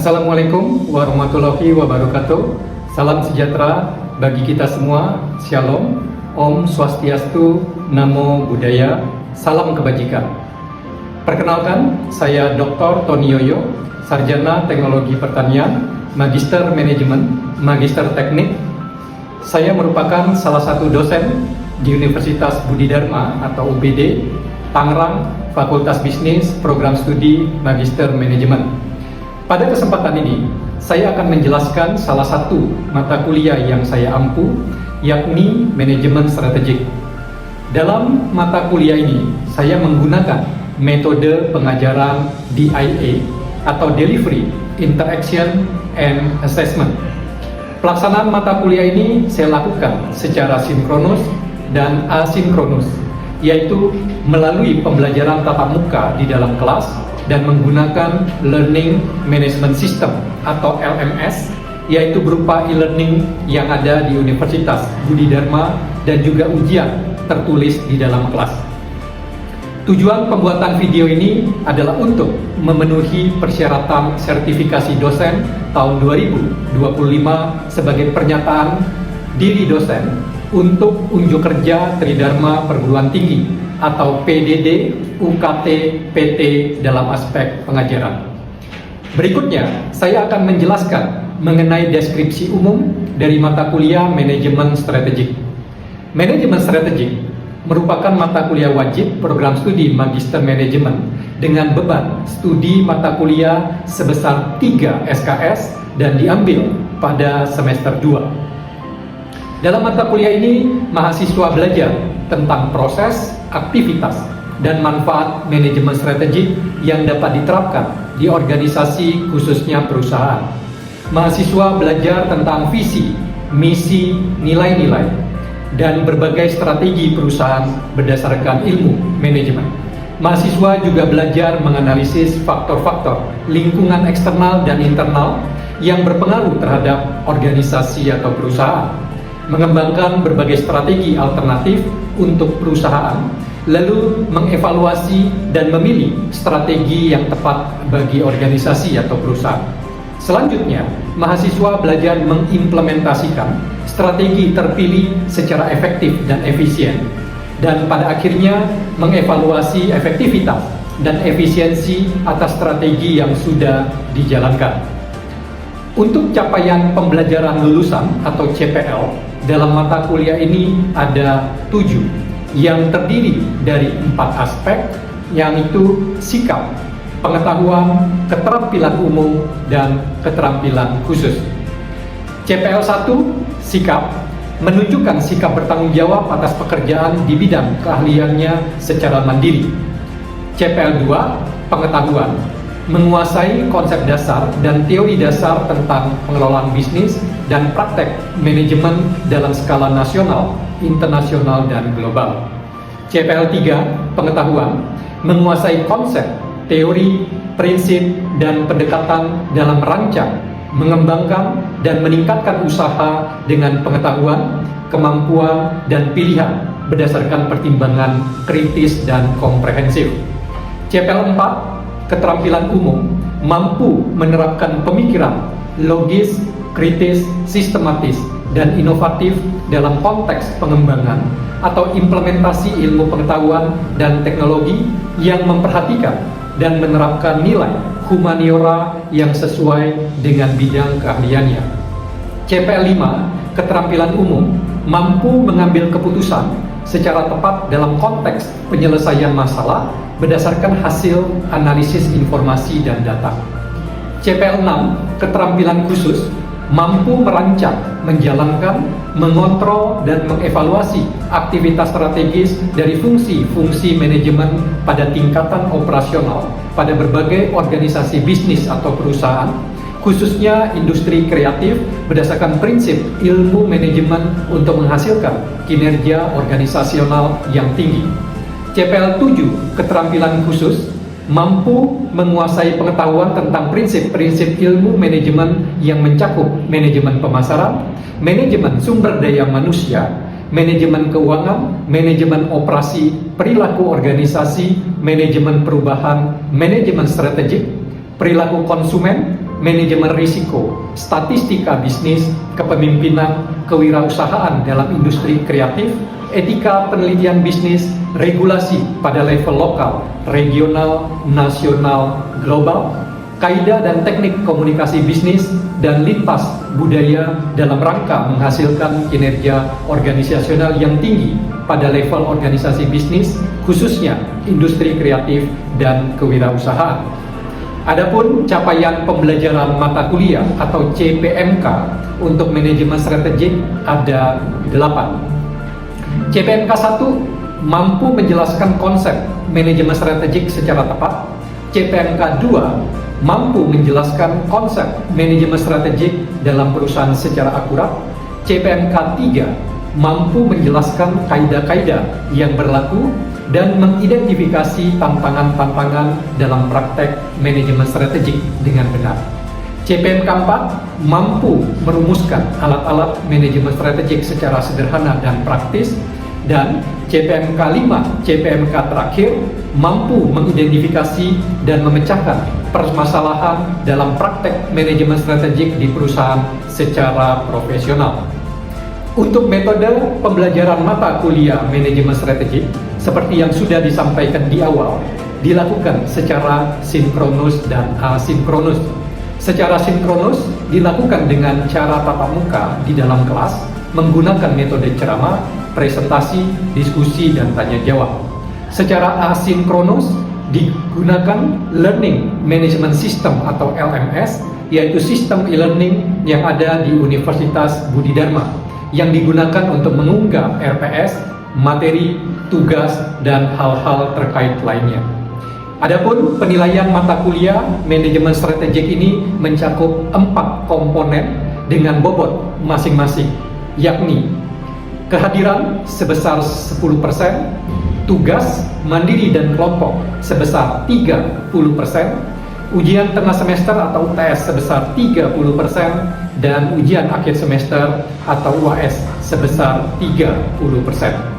Assalamualaikum warahmatullahi wabarakatuh. Salam sejahtera bagi kita semua. Shalom, Om Swastiastu, Namo Buddhaya, salam kebajikan. Perkenalkan, saya Dr. Tony Yoyo, Sarjana Teknologi Pertanian, Magister Manajemen, Magister Teknik. Saya merupakan salah satu dosen di Universitas Budi Dharma atau UBD, Tangerang, Fakultas Bisnis, Program Studi Magister Manajemen. Pada kesempatan ini, saya akan menjelaskan salah satu mata kuliah yang saya ampu, yakni Manajemen Strategik. Dalam mata kuliah ini, saya menggunakan metode pengajaran DIA atau Delivery, Interaction, and Assessment. Pelaksanaan mata kuliah ini saya lakukan secara sinkronus dan asinkronus, yaitu melalui pembelajaran tatap muka di dalam kelas dan menggunakan Learning Management System atau LMS, yaitu berupa e-learning yang ada di Universitas Budi Dharma dan juga ujian tertulis di dalam kelas. Tujuan pembuatan video ini adalah untuk memenuhi persyaratan sertifikasi dosen tahun 2025 sebagai pernyataan diri dosen untuk unjuk kerja Tridharma Perguruan Tinggi atau PDD, UKT, PT dalam aspek pengajaran. Berikutnya, saya akan menjelaskan mengenai deskripsi umum dari mata kuliah Manajemen Strategik. Manajemen Strategik merupakan mata kuliah wajib program studi Magister Manajemen dengan beban studi mata kuliah sebesar 3 SKS dan diambil pada semester 2. Dalam mata kuliah ini, mahasiswa belajar tentang proses, aktivitas, dan manfaat manajemen strategik yang dapat diterapkan di organisasi khususnya perusahaan. Mahasiswa belajar tentang visi, misi, nilai-nilai, dan berbagai strategi perusahaan berdasarkan ilmu manajemen. Mahasiswa juga belajar menganalisis faktor-faktor lingkungan eksternal dan internal yang berpengaruh terhadap organisasi atau perusahaan, mengembangkan berbagai strategi alternatif untuk perusahaan, lalu mengevaluasi dan memilih strategi yang tepat bagi organisasi atau perusahaan. Selanjutnya, mahasiswa belajar mengimplementasikan strategi terpilih secara efektif dan efisien, dan pada akhirnya mengevaluasi efektivitas dan efisiensi atas strategi yang sudah dijalankan. Untuk capaian pembelajaran lulusan atau CPL dalam mata kuliah ini ada 7 yang terdiri dari 4 aspek, yaitu sikap, pengetahuan, keterampilan umum, dan keterampilan khusus. CPL 1, sikap, menunjukkan sikap bertanggung jawab atas pekerjaan di bidang keahliannya secara mandiri. CPL 2, pengetahuan, menguasai konsep dasar dan teori dasar tentang pengelolaan bisnis dan praktek manajemen dalam skala nasional, internasional, dan global. CPL 3, pengetahuan, menguasai konsep, teori, prinsip, dan pendekatan dalam merancang, mengembangkan, dan meningkatkan usaha dengan pengetahuan, kemampuan, dan pilihan berdasarkan pertimbangan kritis dan komprehensif. CPL 4, keterampilan umum, mampu menerapkan pemikiran logis, kritis, sistematis, dan inovatif dalam konteks pengembangan atau implementasi ilmu pengetahuan dan teknologi yang memperhatikan dan menerapkan nilai humaniora yang sesuai dengan bidang keahliannya. CPL 5, keterampilan umum, mampu mengambil keputusan secara tepat dalam konteks penyelesaian masalah berdasarkan hasil analisis informasi dan data. CPL 6, keterampilan khusus, mampu merancang, menjalankan, mengontrol, dan mengevaluasi aktivitas strategis dari fungsi-fungsi manajemen pada tingkatan operasional pada berbagai organisasi bisnis atau perusahaan, khususnya industri kreatif berdasarkan prinsip ilmu manajemen untuk menghasilkan kinerja organisasional yang tinggi. CPL 7, keterampilan khusus, mampu menguasai pengetahuan tentang prinsip-prinsip ilmu manajemen yang mencakup manajemen pemasaran, manajemen sumber daya manusia, manajemen keuangan, manajemen operasi, perilaku organisasi, manajemen perubahan, manajemen strategik, perilaku konsumen, manajemen risiko, statistika bisnis, kepemimpinan, kewirausahaan dalam industri kreatif, etika penelitian bisnis, regulasi pada level lokal, regional, nasional, global, kaidah dan teknik komunikasi bisnis, dan lintas budaya dalam rangka menghasilkan kinerja organisasional yang tinggi pada level organisasi bisnis, khususnya industri kreatif dan kewirausahaan. Adapun capaian pembelajaran mata kuliah atau CPMK untuk manajemen strategik ada 8. CPMK 1 mampu menjelaskan konsep manajemen strategik secara tepat. CPMK 2 mampu menjelaskan konsep manajemen strategik dalam perusahaan secara akurat. CPMK 3 mampu menjelaskan kaidah-kaidah yang berlaku dan mengidentifikasi tantangan-tantangan dalam praktek manajemen strategik dengan benar. CPMK 4 mampu merumuskan alat-alat manajemen strategik secara sederhana dan praktis, dan CPMK 5, CPMK terakhir, mampu mengidentifikasi dan memecahkan permasalahan dalam praktek manajemen strategik di perusahaan secara profesional. Untuk metode pembelajaran mata kuliah manajemen strategik, seperti yang sudah disampaikan di awal, dilakukan secara sinkronus dan asinkronus. Secara sinkronus dilakukan dengan cara tatap muka di dalam kelas, menggunakan metode ceramah, presentasi, diskusi, dan tanya jawab. Secara asinkronus digunakan Learning Management System atau LMS, yaitu sistem e-learning yang ada di Universitas Budi Dharma, yang digunakan untuk mengunggah RPS, materi, tugas, dan hal-hal terkait lainnya. Adapun penilaian mata kuliah manajemen strategik ini mencakup 4 komponen dengan bobot masing-masing, yakni kehadiran sebesar 10%, tugas mandiri dan kelompok sebesar 30%, ujian tengah semester atau UTS sebesar 30%, dan ujian akhir semester atau UAS sebesar 30%.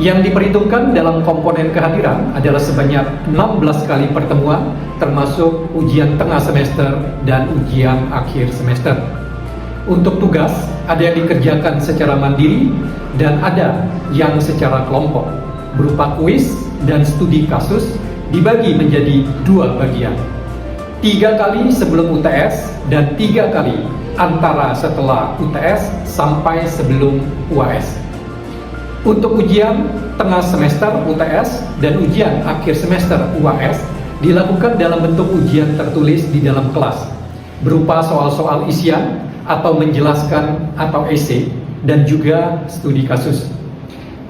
Yang diperhitungkan dalam komponen kehadiran adalah sebanyak 16 kali pertemuan, termasuk ujian tengah semester dan ujian akhir semester. Untuk tugas, ada yang dikerjakan secara mandiri dan ada yang secara kelompok, berupa kuis dan studi kasus, dibagi menjadi 2 bagian. 3 kali sebelum UTS dan 3 kali antara setelah UTS sampai sebelum UAS. Untuk ujian tengah semester UTS dan ujian akhir semester UAS dilakukan dalam bentuk ujian tertulis di dalam kelas, berupa soal-soal isian atau menjelaskan atau esai, dan juga studi kasus.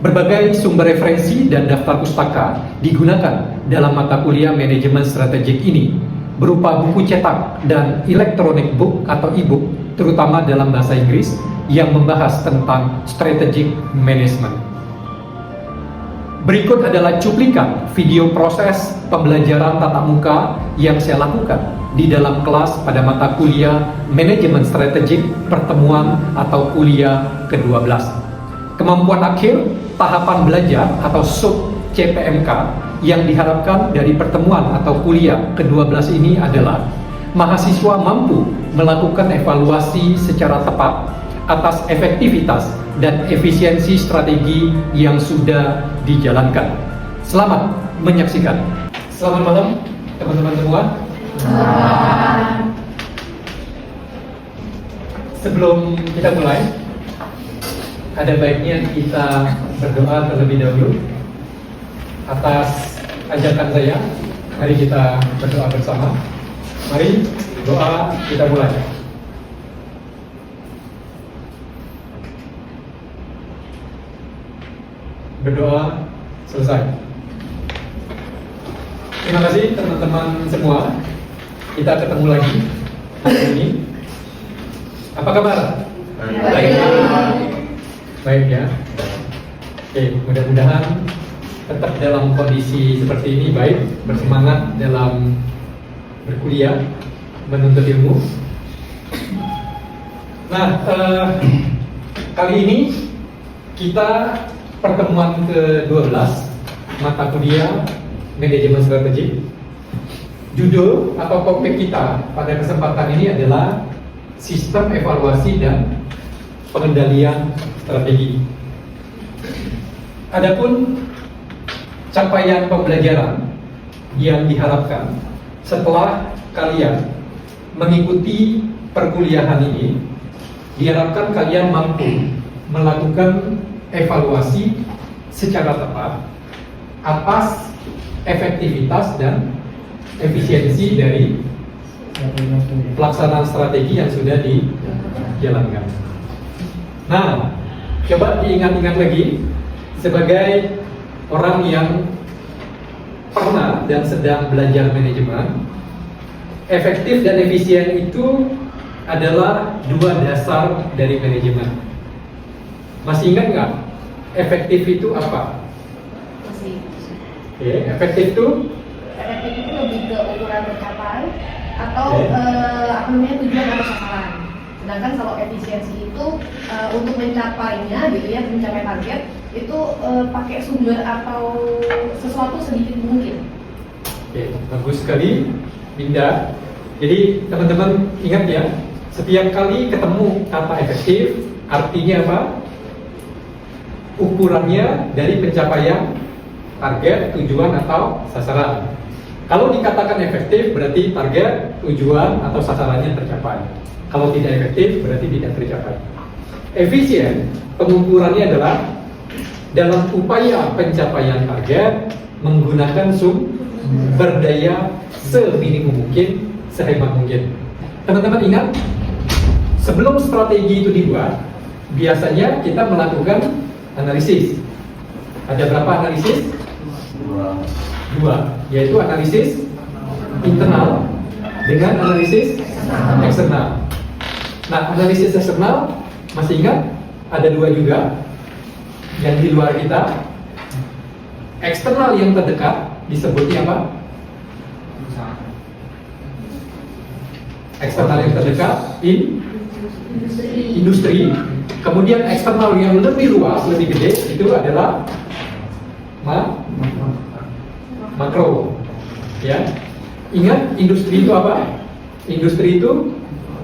Berbagai sumber referensi dan daftar pustaka digunakan dalam mata kuliah manajemen strategik ini, berupa buku cetak dan electronic book atau e-book, terutama dalam bahasa Inggris, yang membahas tentang strategic management. Berikut adalah cuplikan video proses pembelajaran tatap muka yang saya lakukan di dalam kelas pada mata kuliah manajemen strategik pertemuan atau kuliah ke-12. Kemampuan akhir tahapan belajar atau sub CPMK yang diharapkan dari pertemuan atau kuliah ke-12 ini adalah mahasiswa mampu melakukan evaluasi secara tepat atas efektivitas dan efisiensi strategi yang sudah dijalankan. Selamat menyaksikan. Selamat malam teman-teman semua. Sebelum kita mulai, ada baiknya kita berdoa terlebih dahulu atas ajakan saya. Mari kita berdoa bersama. Mari doa kita mulai. Berdoa selesai. Terima kasih teman-teman semua. Kita ketemu lagi hari ini. Apa kabar? Baik. Baik ya. Oke, mudah-mudahan tetap dalam kondisi seperti ini, baik, bersemangat dalam berkuliah, menuntut ilmu. Nah, kali ini kita pertemuan ke-12 mata kuliah manajemen strategik. Judul atau topik kita pada kesempatan ini adalah sistem evaluasi dan pengendalian strategi. Adapun capaian pembelajaran yang diharapkan setelah kalian mengikuti perkuliahan ini, diharapkan kalian mampu melakukan evaluasi secara tepat atas efektivitas dan efisiensi dari pelaksanaan strategi yang sudah dijalankan. Nah, coba diingat-ingat lagi sebagai orang yang pernah dan sedang belajar manajemen, efektif dan efisien itu adalah dua dasar dari manajemen. Masih ingat nggak? Efektif itu apa? Masih. Oke, efektif itu Lebih ke ukuran tercapai atau tujuan atau sasaran. Sedangkan kalau efisiensi itu untuk mencapainya, gitu ya, mencapai target itu pakai sumber atau sesuatu sedikit mungkin. Oke, bagus sekali, Binda. Jadi teman-teman ingat ya, setiap kali ketemu kata efektif, artinya apa? Ukurannya dari pencapaian target, tujuan atau sasaran. Kalau dikatakan efektif berarti target, tujuan atau sasarannya tercapai. Kalau tidak efektif berarti tidak tercapai. Efisien, pengukurannya adalah dalam upaya pencapaian target menggunakan sumber daya seminimum mungkin, sehebat mungkin. Teman-teman ingat, sebelum strategi itu dibuat, biasanya kita melakukan analisis. Ada berapa analisis? Dua, yaitu analisis internal dengan analisis eksternal. Nah, analisis eksternal masih ingat ada dua juga yang di luar kita. Eksternal yang terdekat disebutnya apa? Eksternal yang terdekat industri. Kemudian eksternal yang lebih luas, lebih gede itu adalah makro. Ya. Ingat, industri itu apa? Industri itu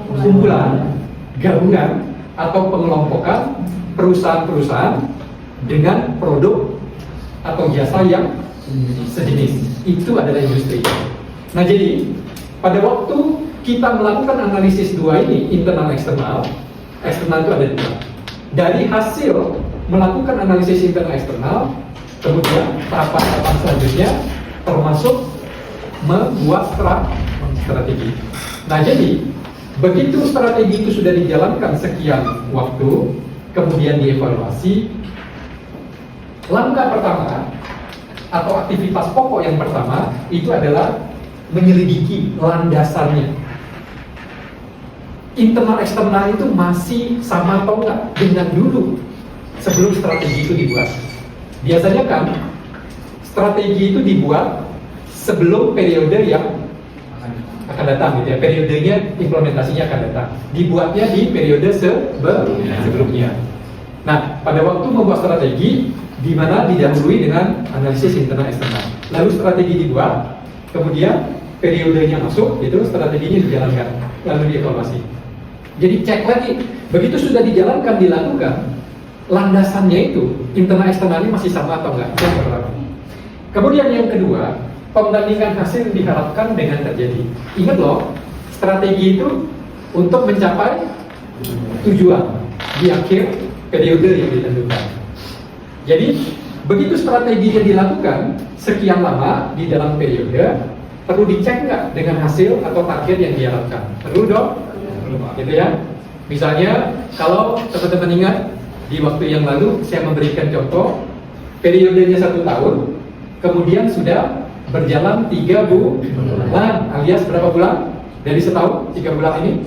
kumpulan, gabungan atau pengelompokan perusahaan-perusahaan dengan produk atau jasa yang sejenis. Itu adalah industri. Nah, jadi pada waktu kita melakukan analisis dua ini, internal eksternal, eksternal itu ada dua. Dari hasil melakukan analisis internal eksternal, kemudian tahapan-tahapan selanjutnya termasuk membuat strategi. Nah, jadi begitu strategi itu sudah dijalankan sekian waktu, kemudian dievaluasi, langkah pertama atau aktivitas pokok yang pertama itu adalah menyelidiki landasannya. Internal eksternal itu masih sama atau enggak dengan dulu sebelum strategi itu dibuat. Biasanya kan strategi itu dibuat sebelum periode yang akan datang, gitu ya. Periodenya implementasinya akan datang. Dibuatnya di periode sebelumnya. Nah, pada waktu membuat strategi, di mana didahului dengan analisis internal eksternal. Lalu strategi dibuat, kemudian periodenya masuk, itu strateginya dijalankan, lalu dievaluasi. Jadi cek lagi, begitu sudah dijalankan, dilakukan, landasannya itu internal eksternalnya masih sama atau enggak? Yang pertama. Kemudian yang kedua, pembandingan hasil diharapkan dengan terjadi. Ingat loh, strategi itu untuk mencapai tujuan di akhir periode yang ditentukan. Jadi begitu strateginya dilakukan sekian lama di dalam periode, perlu dicek nggak dengan hasil atau target yang diharapkan? Perlu dong, gitu ya. Misalnya kalau teman-teman ingat di waktu yang lalu saya memberikan contoh periodenya 1 tahun, kemudian sudah berjalan 3 bulan, alias berapa bulan? Dari setahun, 3 bulan ini?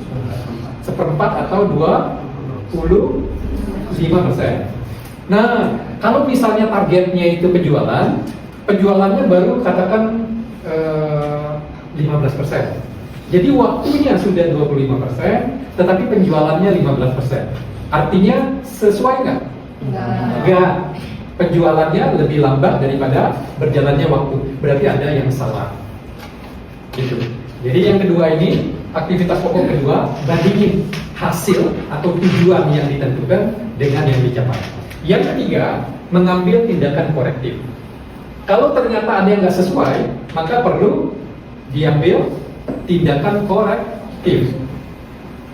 1/4 atau 25%. Nah, kalau misalnya targetnya itu penjualannya baru katakan 15%. Jadi waktunya sudah 25%, tetapi penjualannya 15%. Artinya sesuai nggak? Enggak. Penjualannya lebih lambat daripada berjalannya waktu. Berarti ada yang salah. Gitu. Jadi yang kedua ini, aktivitas pokok kedua, bandingin hasil atau tujuan yang ditentukan dengan yang dicapai. Yang ketiga, mengambil tindakan korektif. Kalau ternyata ada yang nggak sesuai, maka perlu diambil tindakan korektif.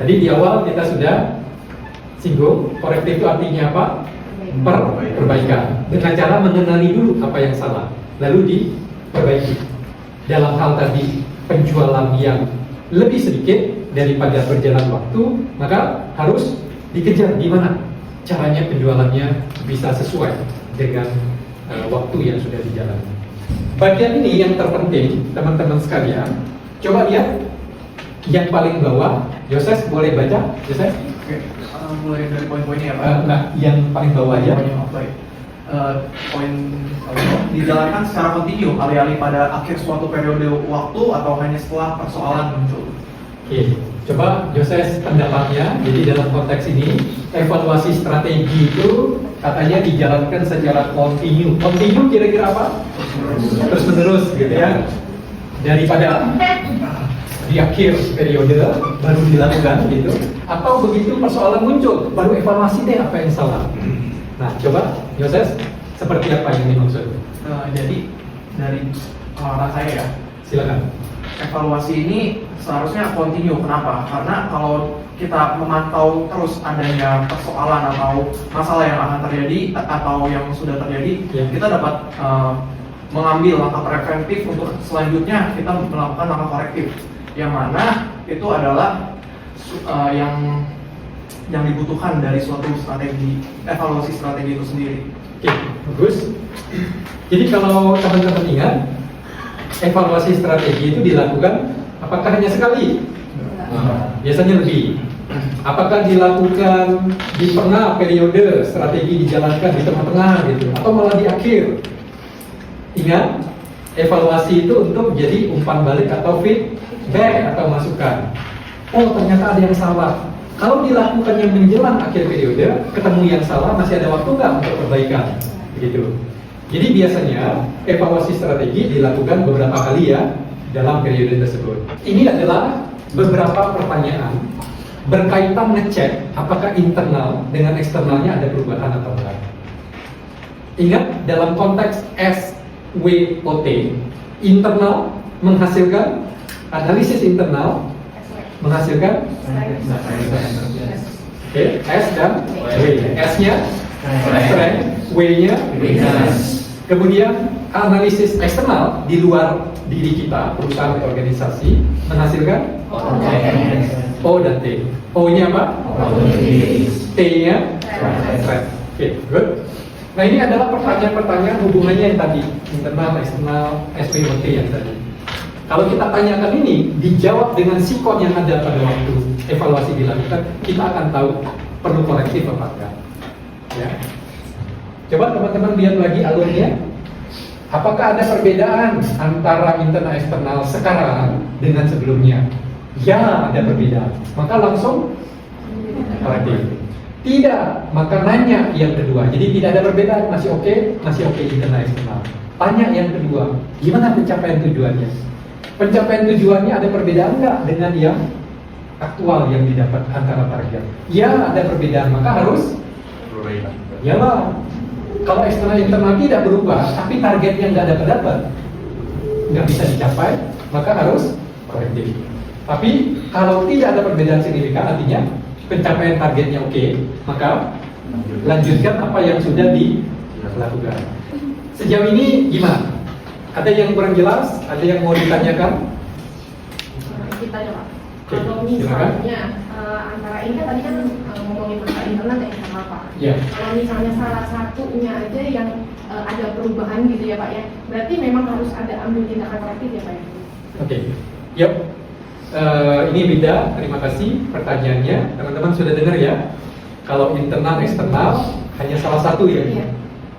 Tadi di awal kita sudah singgung, korektif itu artinya apa? Perbaikan. Dengan cara mengenali dulu apa yang salah, lalu diperbaiki. Dalam hal tadi penjualan yang lebih sedikit daripada berjalan waktu, maka harus dikejar gimana caranya penjualannya bisa sesuai dengan waktu yang sudah dijalani. Bagian ini yang terpenting, teman-teman sekalian. Coba lihat yang paling bawah. Yoses boleh baca, Yoses? Oke, mulai dari poin-poinnya ya Pak. Enggak, yang paling bawah aja. Poin dijalankan secara kontinu, alih-alih pada akhir suatu periode waktu atau hanya setelah persoalan muncul. Oke, coba Yoses pendapatnya. Jadi dalam konteks ini, evaluasi strategi itu katanya dijalankan secara kontinu. Kontinu kira-kira apa? Terus menerus gitu ya. Daripada di akhir periode baru dilakukan gitu, atau begitu persoalan muncul baru evaluasi deh apa yang salah. Nah, coba Yoses, seperti apa yang dimaksud? Jadi dari pengalaman saya ya, Silakan. evaluasi ini seharusnya kontinu. Kenapa? Karena kalau kita memantau terus adanya persoalan atau masalah yang akan terjadi atau yang sudah terjadi, Ya. kita dapat mengambil langkah preventif untuk selanjutnya kita melakukan langkah korektif. Yang mana itu adalah yang dibutuhkan dari suatu strategi, evaluasi strategi itu sendiri. Oke, bagus. Jadi kalau teman-teman ingat, evaluasi strategi itu dilakukan apakah hanya sekali? Biasanya lebih. Apakah dilakukan di tengah periode strategi dijalankan di tengah-tengah gitu, atau malah di akhir? Ingat, evaluasi itu untuk menjadi umpan balik atau feedback atau masukan. Oh, ternyata ada yang salah. Kalau dilakukan yang menjelang akhir periode, ketemu yang salah, masih ada waktu nggak untuk perbaikan? Begitu. Jadi biasanya evaluasi strategi dilakukan beberapa kali ya dalam periode tersebut. Ini adalah beberapa pertanyaan berkaitan ngecek apakah internal dengan eksternalnya ada perubahan atau enggak. Ingat, dalam konteks SWOT, internal menghasilkan analisis internal menghasilkan S dan W. S-nya strength, W-nya weakness. Kemudian analisis eksternal di luar diri kita, perusahaan atau organisasi, menghasilkan O dan T. O-nya apa? T-nya strength. Oke, good. Nah, ini adalah pertanyaan-pertanyaan hubungannya yang tadi, internal, eksternal, SWOT yang tadi. Kalau kita tanyakan ini, dijawab dengan sikon yang ada pada waktu evaluasi dilakukan, kita akan tahu perlu korektif apa enggak. Ya. Coba teman-teman lihat lagi alurnya. Apakah ada perbedaan antara internal eksternal sekarang dengan sebelumnya? Ya, ada perbedaan. Maka langsung korektif. Tidak, maka nanya yang kedua. Jadi tidak ada perbedaan, masih oke internal eksternal. Tanya yang kedua, gimana pencapaian tujuannya? Pencapaian tujuannya ada perbedaan nggak dengan yang aktual yang didapat antara target? Ya, ada perbedaan, maka harus ya lah. Kalau eksternal internal tidak berubah, tapi targetnya nggak dapat, nggak bisa dicapai, maka harus korektif. Tapi kalau tidak ada perbedaan signifikan, artinya pencapaian targetnya oke, maka lanjutkan apa yang sudah dilakukan. Sejauh ini gimana? Ada yang kurang jelas? Ada yang mau ditanyakan? Kita coba. Oke, Kalau misalnya antara ini kan tadi kan ngomongin masalah internal dan eksternal Pak. Ya. Kalau misalnya salah satunya aja yang ada perubahan gitu ya Pak ya, berarti memang harus ada ambil tindakan korektif ya Pak ya? Oke, yep. Ini beda, terima kasih pertanyaannya. Teman-teman sudah dengar ya, kalau internal eksternal hanya salah satu ya,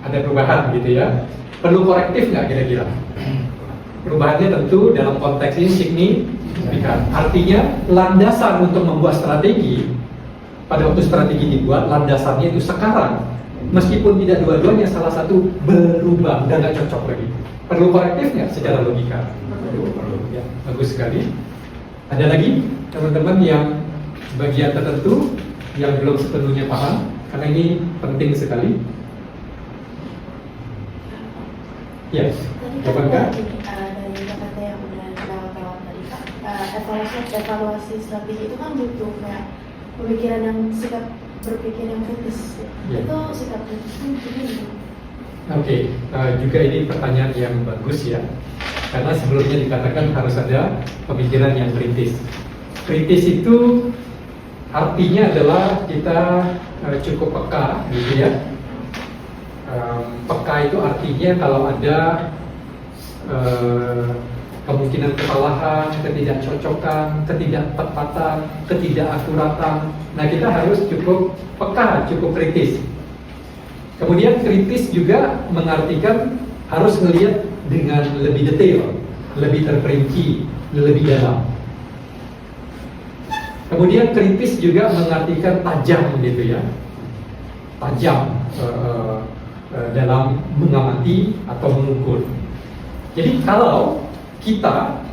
ada perubahan gitu ya. Perlu korektif nggak kira-kira? Perubahannya tentu dalam konteks ini signifikan. Artinya landasan untuk membuat strategi, pada waktu strategi dibuat, landasannya itu sekarang Meskipun tidak dua-duanya, salah satu berubah dan nggak cocok lagi. Perlu korektif nggak secara logika? Perlu. Ya, bagus sekali. Ada lagi teman-teman yang bagian tertentu yang belum sepenuhnya paham, karena ini penting sekali. Ya, Jawabannya? Dari kata yang udah lewat tadi Pak, evaluasi strategi itu kan butuh kayak pemikiran yang sikap berpikir yang kritis. Ya. Itu sikap kritis kan gimana? Oke, juga ini pertanyaan yang bagus ya. Karena sebelumnya dikatakan harus ada pemikiran yang kritis. Kritis itu artinya adalah kita cukup peka, gitu ya. Peka itu artinya kalau ada kemungkinan kesalahan, ketidakcocokan, ketidaktepatan, ketidakakuratan. Nah, kita harus cukup peka, cukup kritis. Kemudian kritis juga mengartikan harus melihat dengan lebih detail, lebih terperinci, lebih dalam. Kemudian kritis juga mengartikan tajam gitu ya, tajam dalam mengamati atau mengukur. Jadi kalau kita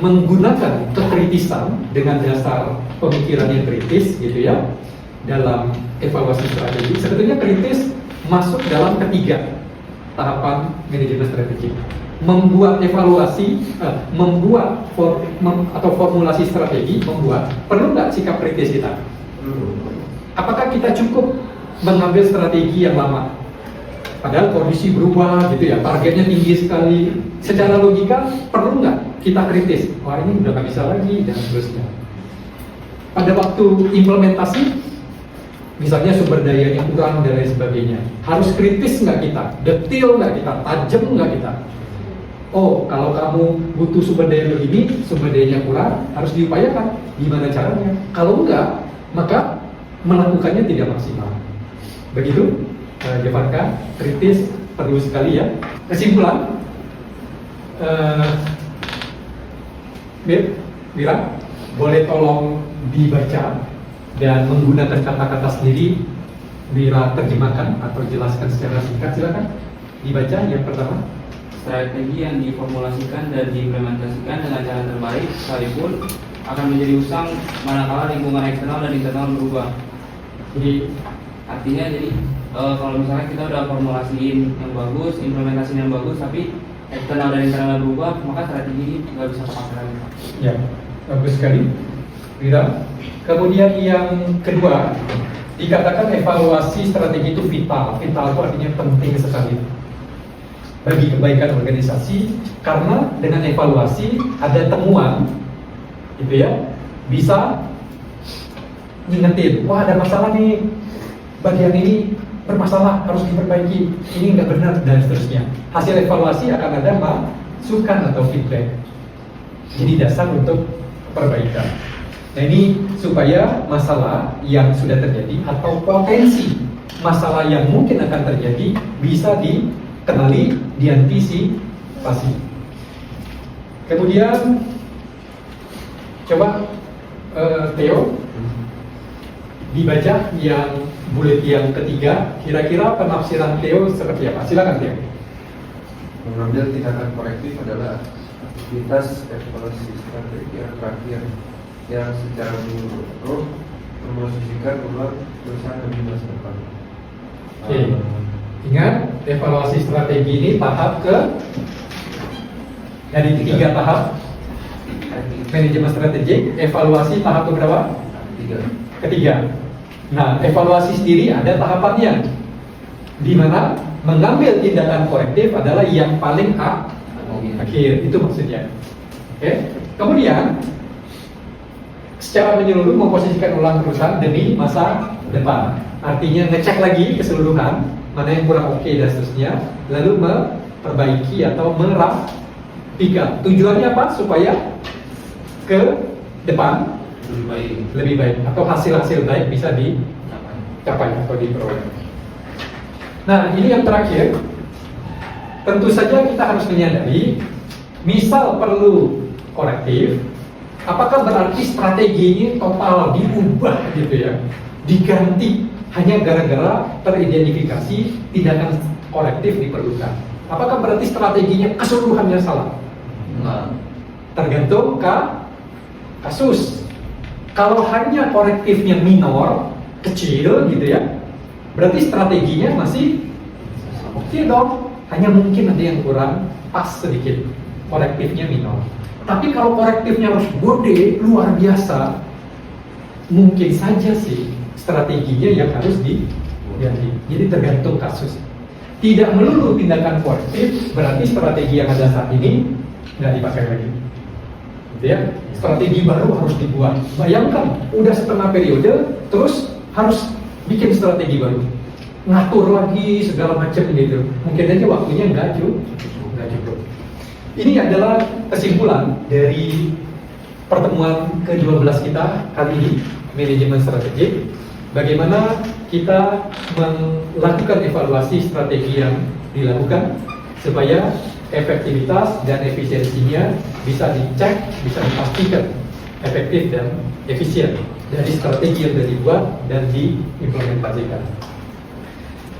menggunakan kekritisan dengan dasar pemikiran yang kritis gitu ya dalam evaluasi strategi, sebetulnya kritis masuk dalam ketiga tahapan manajemen strategi. Membuat evaluasi, atau formulasi strategi, perlu nggak sikap kritis kita? Apakah kita cukup mengambil strategi yang lama? Padahal kondisi berubah gitu ya, targetnya tinggi sekali. Secara logika perlu nggak kita kritis? Wah, ini udah nggak bisa lagi dan seterusnya. Pada waktu implementasi, misalnya sumber dayanya kurang dan lain sebagainya, harus kritis nggak kita? Detail nggak kita? Tajam nggak kita? Oh, kalau kamu butuh sumber daya begini, sumber dayanya kurang, harus diupayakan. Gimana caranya? Kalau enggak, maka melakukannya tidak maksimal. Begitu, Javanka, kritis perlu sekali ya. Kesimpulan, Mira, boleh tolong dibaca dan menggunakan kata-kata sendiri. Mira terjemahkan atau jelaskan secara singkat, silakan. Dibaca yang pertama. Strategi yang diformulasikan dan diimplementasikan dengan cara terbaik sekalipun akan menjadi usang manakala lingkungan eksternal dan internal berubah. Jadi Artinya kalau misalnya kita udah formulasiin yang bagus, implementasi yang bagus, tapi eksternal dan internal berubah, maka strategi ini nggak bisa terpakai lagi. ya, bagus sekali, Mira. Kemudian yang kedua, dikatakan evaluasi strategi itu vital. Vital itu artinya penting sekali bagi kebaikan organisasi, karena dengan evaluasi ada temuan gitu ya, bisa ngingetin, wah ada masalah nih, bagian ini bermasalah, harus diperbaiki, ini nggak benar dan seterusnya. Hasil evaluasi akan ada masukan atau feedback, jadi dasar untuk perbaikan. Nah, ini supaya masalah yang sudah terjadi atau potensi masalah yang mungkin akan terjadi bisa dikenali, diantisipasi. Kemudian coba Theo dibaca yang bullet yang ketiga. Kira-kira penafsiran Theo seperti apa? Silakan Theo. Mengambil tindakan korektif adalah aktivitas evaluasi strategi yang terakhir yang secara menyeluruh memposisikan ulang perusahaan di masa depan. Oke. Ingat, evaluasi strategi ini tahap dari tiga tahap manajemen strategik. Evaluasi tahap berapa? Ketiga. Nah, evaluasi sendiri ada tahapannya, di mana mengambil tindakan korektif adalah yang paling akhir. Itu maksudnya. Oke. Kemudian secara menyeluruh memposisikan ulang perusahaan demi masa depan. Artinya ngecek lagi keseluruhan, mana yang kurang oke dan seterusnya, lalu memperbaiki atau merapikan. Tujuannya apa? Supaya ke depan lebih baik atau hasil-hasil baik bisa dicapai atau diperoleh. Nah, ini yang terakhir. Tentu saja kita harus menyadari, misal perlu korektif, apakah berarti strategi ini total diubah gitu ya, diganti hanya gara-gara teridentifikasi tindakan korektif diperlukan. Apakah berarti strateginya keseluruhannya salah? Tergantung kasus. Kalau hanya korektifnya minor, kecil gitu ya, berarti strateginya masih oke dong. Hanya mungkin ada yang kurang pas sedikit, korektifnya minor. Tapi kalau korektifnya harus gede, luar biasa, mungkin saja sih strateginya yang harus diganti. Jadi tergantung kasus. Tidak melulu tindakan korektif berarti strategi yang ada saat ini nggak dipakai lagi. Gitu ya, strategi baru harus dibuat. Bayangkan, udah setengah periode, terus harus bikin strategi baru, ngatur lagi segala macam gitu. Mungkin aja waktunya nggak cukup. Ini adalah kesimpulan dari pertemuan ke-12 kita kali ini, manajemen strategik. Bagaimana kita melakukan evaluasi strategi yang dilakukan supaya efektivitas dan efisiensinya bisa dicek, bisa dipastikan efektif dan efisien dari strategi yang sudah dibuat dan diimplementasikan.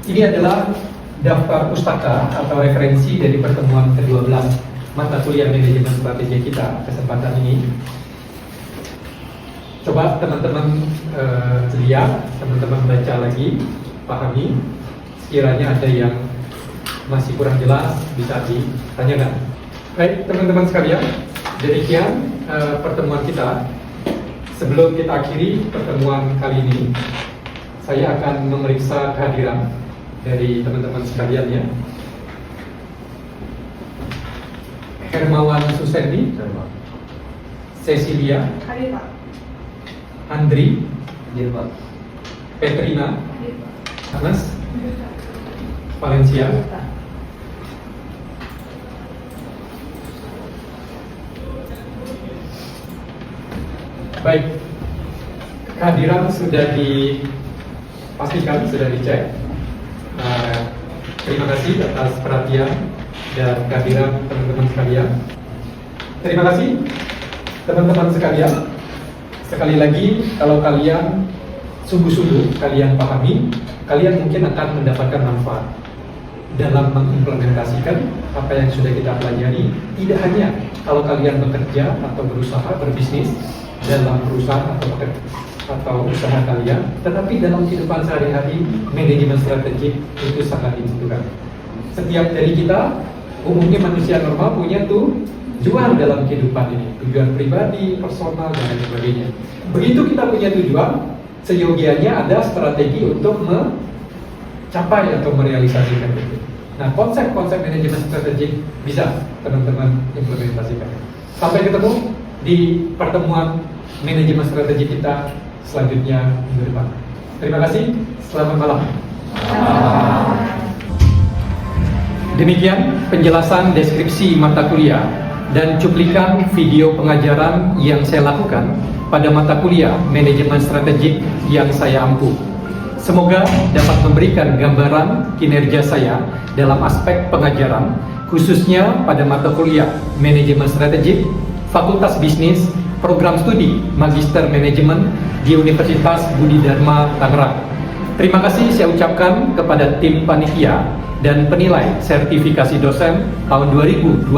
Ini adalah daftar pustaka atau referensi dari pertemuan ke-12 mata kuliah manajemen strategi kita kesempatan ini. Coba teman-teman lihat, teman-teman baca lagi, pahami. Sekiranya ada yang masih kurang jelas bisa ditanyakan. Baik teman-teman sekalian, demikian pertemuan kita. Sebelum kita akhiri pertemuan kali ini, saya akan memeriksa kehadiran dari teman-teman sekalian ya. Hermawan Susendi, Cecilia, Hadir Pak. Andri, Hadir Pak. Petrina, Hadir Pak. Anas, Valencia. Baik, kehadiran sudah dipastikan, sudah dicek. Terima kasih atas perhatian dan kehadiran teman-teman sekalian. Terima kasih teman-teman sekalian. Sekali lagi, kalau kalian sungguh-sungguh kalian pahami, kalian mungkin akan mendapatkan manfaat dalam mengimplementasikan apa yang sudah kita pelajari. Tidak hanya kalau kalian bekerja atau berusaha berbisnis dalam perusahaan atau usaha kalian, tetapi dalam kehidupan sehari-hari manajemen strategik itu sangat dibutuhkan. Setiap dari kita, umumnya manusia normal punya tujuan dalam kehidupan ini, tujuan pribadi, personal, dan lain sebagainya. Begitu kita punya tujuan, seyogianya ada strategi untuk mencapai atau merealisasikan itu. Nah, konsep-konsep manajemen strategik bisa teman-teman implementasikan. Sampai ketemu di pertemuan manajemen strategi kita selanjutnya minggu depan. Terima kasih, selamat malam. Demikian penjelasan deskripsi mata kuliah dan cuplikan video pengajaran yang saya lakukan pada mata kuliah manajemen strategik yang saya ampuh. Semoga dapat memberikan gambaran kinerja saya dalam aspek pengajaran, khususnya pada mata kuliah manajemen strategik, Fakultas Bisnis, Program Studi Magister Manajemen di Universitas Budi Dharma Tangerang. Terima kasih saya ucapkan kepada tim panitia dan penilai sertifikasi dosen tahun 2025,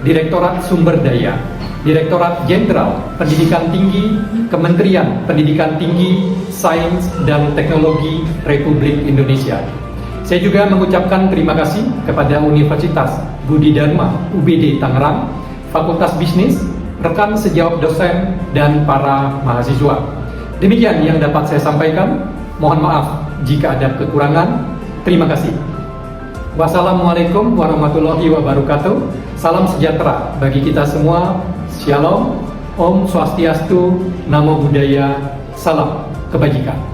Direktorat Sumber Daya, Direktorat Jenderal Pendidikan Tinggi, Kementerian Pendidikan Tinggi, Sains dan Teknologi Republik Indonesia. Saya juga mengucapkan terima kasih kepada Universitas Budi Dharma UBD Tangerang, Fakultas Bisnis, rekan sejawat dosen, dan para mahasiswa. Demikian yang dapat saya sampaikan. Mohon maaf jika ada kekurangan. Terima kasih. Wassalamualaikum warahmatullahi wabarakatuh. Salam sejahtera bagi kita semua. Shalom, Om Swastiastu, Namo Buddhaya, salam kebajikan.